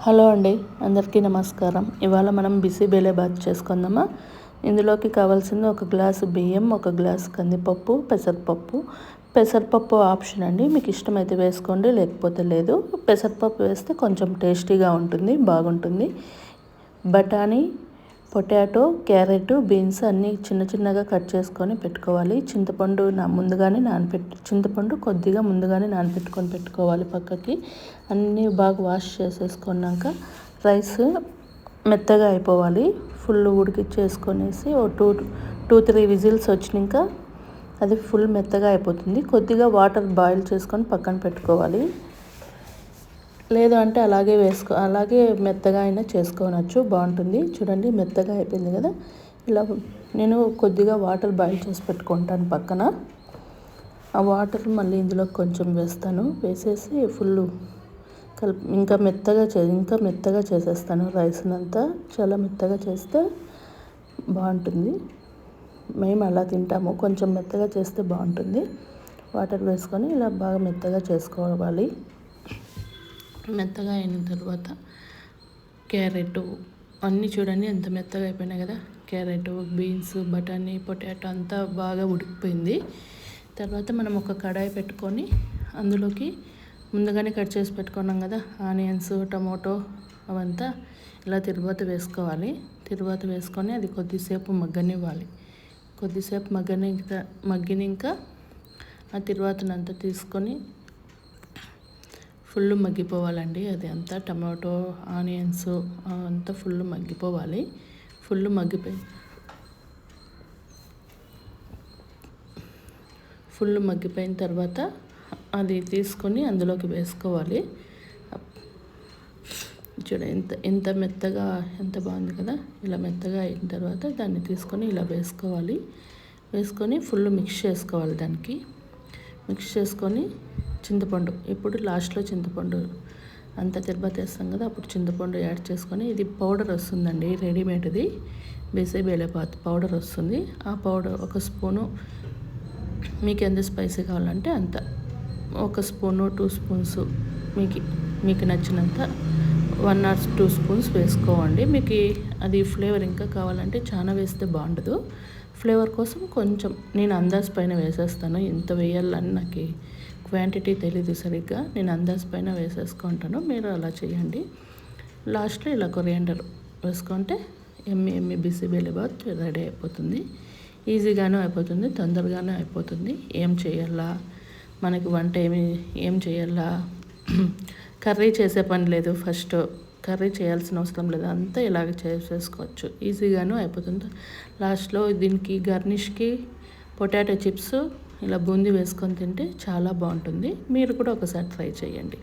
Hello అండి, అందరికీ నమస్కారం. ఇవాళ మనం బిసిబేలేబాత్ చేసుకుందామా. ఇందులోకి కావాల్సింది 1 గ్లాసు బియ్యం, 1 గ్లాసు కందిపప్పు, పెసరపప్పు ఆప్షన్ అండి. మీకు ఇష్టమైతే వేసుకోండి, లేకపోతే లేదు. పెసరపప్పు వేస్తే కొంచెం టేస్టీగా ఉంటుంది, బాగుంటుంది. బఠానీ, పొటాటో, క్యారెట్, బీన్స్ అన్నీ చిన్న చిన్నగా కట్ చేసుకొని పెట్టుకోవాలి. చింతపండు కొద్దిగా ముందుగానే నానబెట్టుకొని పెట్టుకోవాలి పక్కకి. అన్నీ బాగా వాష్ చేసేసుకున్నాక రైస్ మెత్తగా అయిపోవాలి. ఫుల్ ఉడికిచ్చేసుకొనేసి ఓ 2-3 విజిల్స్ వచ్చినాక అది ఫుల్ మెత్తగా అయిపోతుంది. కొద్దిగా వాటర్ బాయిల్ చేసుకొని పక్కన పెట్టుకోవాలి. లేదు అంటే అలాగే మెత్తగా అయినా చేసుకోవచ్చు, బాగుంటుంది. చూడండి, మెత్తగా అయిపోయింది కదా. ఇలా నేను కొద్దిగా వాటర్ బాయిల్ చేసి పెట్టుకుంటాను పక్కన. ఆ వాటర్ మళ్ళీ ఇందులో కొంచెం వేసేసి ఫుల్ ఇంకా మెత్తగా చేసేస్తాను రైస్ని అంతా. చాలా మెత్తగా చేస్తే బాగుంటుంది. మేము అలా తింటాము, కొంచెం మెత్తగా చేస్తే బాగుంటుంది. వాటర్ వేసుకొని ఇలా బాగా మెత్తగా చేసుకోవాలి. మెత్తగా అయిన తర్వాత క్యారెట్ అన్నీ చూడండి ఎంత మెత్తగా అయిపోయినాయి కదా. క్యారెట్, బీన్స్, బఠానీ, పొటాటో అంతా బాగా ఉడికిపోయింది. తర్వాత మనం ఒక కడాయి పెట్టుకొని అందులోకి ముందుగానే కట్ చేసి పెట్టుకున్నాం కదా ఆనియన్స్, టమోటో అవంతా ఇలా తిరువాత వేసుకొని అది కొద్దిసేపు మగ్గనివ్వాలి. కొద్దిసేపు మగ్గినాక ఆ తిరువాతనంతా తీసుకొని ఫుల్ మగ్గిపోవాలండి. అది అంతా టమాటో, ఆనియన్స్ అంతా ఫుల్ మగ్గిపోవాలి. ఫుల్ మగ్గిపోయిన తర్వాత అది తీసుకొని అందులోకి వేసుకోవాలి. చూడ ఎంత మెత్తగా, ఎంత బాగుంది కదా. ఇలా మెత్తగా అయిన తర్వాత దాన్ని తీసుకొని ఇలా వేసుకొని ఫుల్ మిక్స్ చేసుకోవాలి. దానికి మిక్స్ చేసుకొని చింతపండు, ఇప్పుడు లాస్ట్లో చింతపండు అంతా తిరువాత వేస్తాం కదా, అప్పుడు చింతపండు యాడ్ చేసుకొని, ఇది పౌడర్ వస్తుందండి, రెడీమేడ్ది బిసిబేలేబాత్ పౌడర్ వస్తుంది. ఆ పౌడర్ 1 స్పూను, మీకు ఎంత స్పైసీ కావాలంటే అంత, 1 స్పూను 2 స్పూన్స్ మీకు నచ్చినంత 1 or 2 స్పూన్స్ వేసుకోండి. మీకు అది ఫ్లేవర్ ఇంకా కావాలంటే చాలా వేస్తే బాగుండదు. ఫ్లేవర్ కోసం కొంచెం నేను అందాజ పైన వేసేస్తాను. ఎంత వేయాలని నాకు క్వాంటిటీ తెలీదు సరిగ్గా, నేను అందాజ పైన వేసేసుకుంటాను. మీరు అలా చేయండి. లాస్ట్లో ఇలా కొరియాండర్ వేసుకుంటే ఎమ్మి బిసిబేలేబాత్ రెడీ అయిపోతుంది. ఈజీగానే అయిపోతుంది, తొందరగానే అయిపోతుంది. మనకి వంట ఏం చేయాలా, కర్రీ చేసే పని లేదు. ఫస్ట్ కర్రీ చేయాల్సిన అవసరం లేదు, అంతా ఇలాగ చేసేసుకోవచ్చు, ఈజీగాను అయిపోతుంది. లాస్ట్లో దీనికి గార్నిష్కి పొటాటో చిప్స్ ఇలా బూందీ వేసుకొని తింటే చాలా బాగుంటుంది. మీరు కూడా ఒకసారి ట్రై చేయండి.